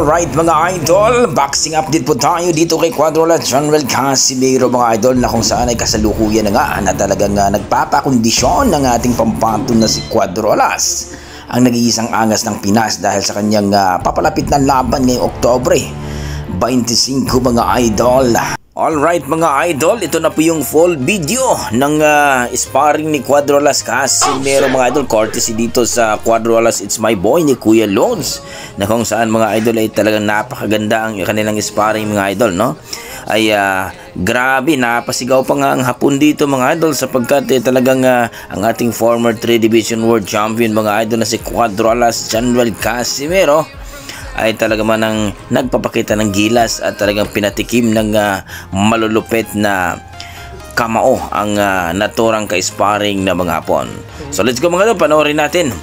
Alright mga idol, boxing update po tayo dito kay Cuadrolas General Casimero mga idol, na kung saan ay kasalukuyan na nga na talagang nagpapakondisyon ng ating pampatong na si Cuadrolas, ang nag-iisang angas ng Pinas dahil sa kanyang papalapit na laban ngayong Oktubre 25 mga idol. Alright mga idol, ito na po yung full video ng sparring ni Cuadrolas Casimero mga idol, courtesy dito sa Cuadrolas It's My Boy ni Kuya Lods, na kung saan mga idol ay talagang napakaganda ang kanilang sparring mga idol, no? Ay grabe, napasigaw pa nga ang hapon dito mga idol, sapagkat talagang ang ating former 3 Division World Champion mga idol na si Cuadrolas General Casimero ay talaga man ang nagpapakita ng gilas at talagang pinatikim ng malulupit na kamao ang naturang ka-sparring na mga hapon. So let's go mga idol, panoorin natin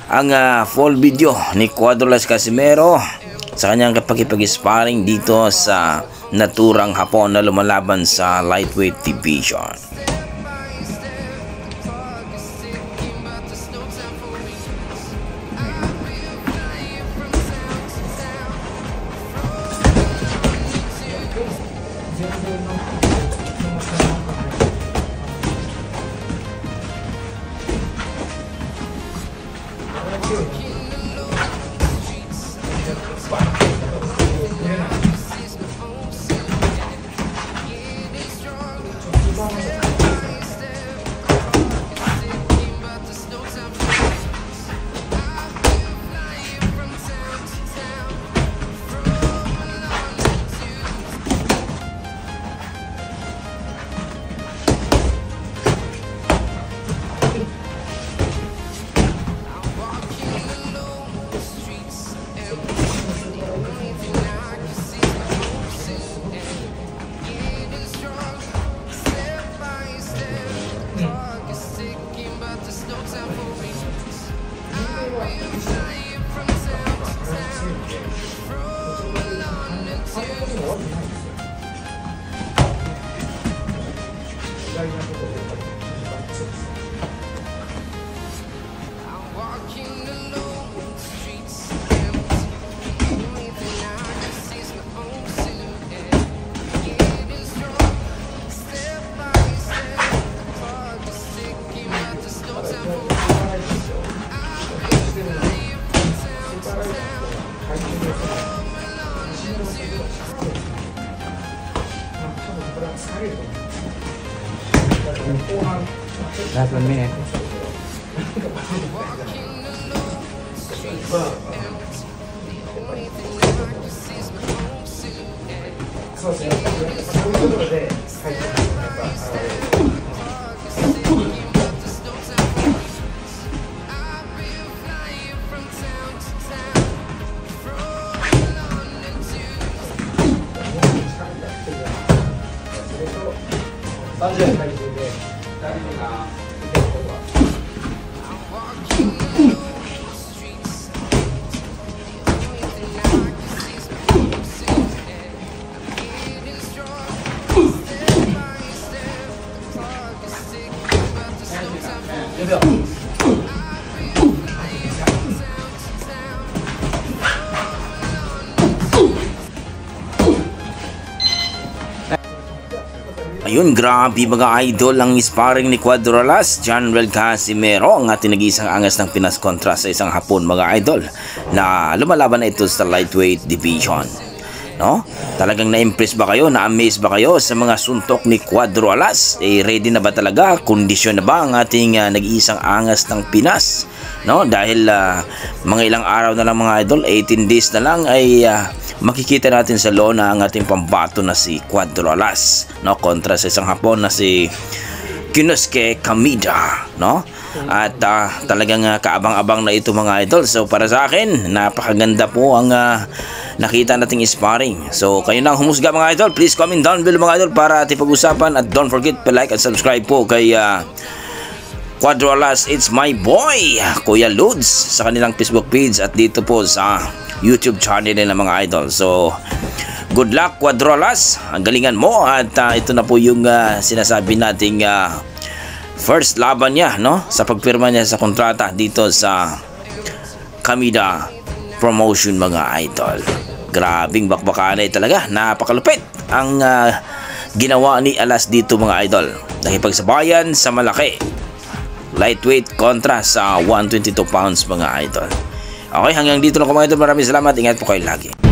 ang full video ni Cuadrolas Casimero sa kanyang kapag-sparring dito sa naturang hapon na lumalaban sa lightweight division. Last 1 minute. Ayun, grabe mga idol ang sparring ni Cuadrolas General Casimero, ang ating nag-iisang angas ng Pinas kontra sa isang hapon mga idol na lumalaban na ito sa lightweight division, no? Talagang na-impress ba kayo, na-amaze ba kayo sa mga suntok ni Cuadrolas? Ready na ba talaga, kondisyon na ba ang ating nag-iisang angas ng Pinas, no? Dahil mga ilang araw na lang mga idol, 18 days na lang ay makikita natin sa lona ang ating pambato na si Cuadrolas, no, kontra sa isang hapon na si Kinosuke Kamida, no? At talagang kaabang-abang na ito mga idol. So para sa akin, napakaganda po ang nakita nating sparring. So kayo na ang humusga mga idol. Please comment down below mga idol para ating pag-usapan, at don't forget to like and subscribe po kay Cuadrolas It's My Boy Kuya Lods sa kanilang Facebook page at dito po sa YouTube channel nila mga idol. So good luck Cuadrolas, ang galingan mo, at ito na po yung sinasabi nating first laban niya, no, sa pagpirma niya sa kontrata dito sa Kamida Promotion mga idol. Grabing bakbakanay talaga, napakalupit ang ginawa ni Alas dito mga idol. Nakipagsabayan sa malaki. Lightweight kontra sa 122 pounds mga idol. Okay, hanggang dito lang mga idol. Maraming salamat. Ingat po kayo lagi.